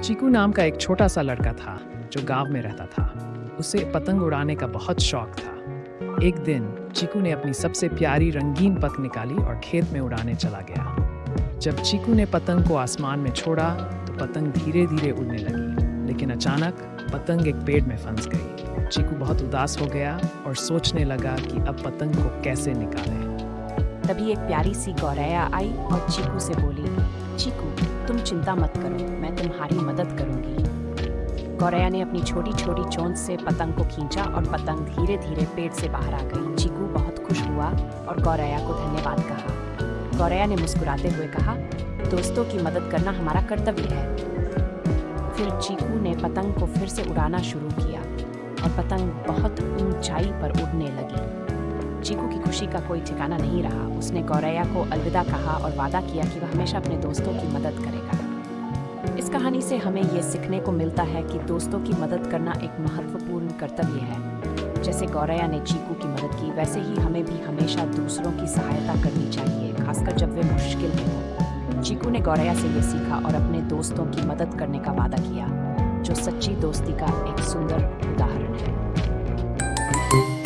चीकू नाम का एक छोटा सा लड़का था जो गांव में रहता था। उसे पतंग उड़ाने का बहुत शौक था। एक दिन चीकू ने अपनी सबसे प्यारी रंगीन पतंग निकाली और खेत में उड़ाने चला गया। जब चीकू ने पतंग को आसमान में छोड़ा तो पतंग धीरे धीरे उड़ने लगी, लेकिन अचानक पतंग एक पेड़ में फंस गई। चीकू बहुत उदास हो गया और सोचने लगा कि अब पतंग को कैसे निकाले। तभी एक प्यारी सी गौरैया आई और चीकू से बोली, चीकू तुम चिंता मत करो, मैं तुम्हारी मदद करूंगी। गौरैया ने अपनी छोटी छोटी चोंच से पतंग को खींचा और पतंग धीरे धीरे पेड़ से बाहर आ गई। चीकू बहुत खुश हुआ और गौरैया को धन्यवाद कहा। गौरैया ने मुस्कुराते हुए कहा, दोस्तों की मदद करना हमारा कर्तव्य है। फिर चीकू ने पतंग को फिर से उड़ाना शुरू किया और पतंग बहुत ऊंचाई पर उड़ने लगी। चीकू की खुशी का कोई ठिकाना नहीं रहा। उसने गौरैया को अलविदा कहा और वादा किया कि वह हमेशा अपने दोस्तों की मदद करेगा। इस कहानी से हमें ये सीखने को मिलता है कि दोस्तों की मदद करना एक महत्वपूर्ण कर्तव्य है। जैसे गौरैया ने चीकू की मदद की, वैसे ही हमें भी हमेशा दूसरों की सहायता करनी चाहिए, खासकर जब वे मुश्किल में हो। चीकू ने गौरैया से ये सीखा और अपने दोस्तों की मदद करने का वादा किया, जो सच्ची दोस्ती का एक सुंदर उदाहरण है।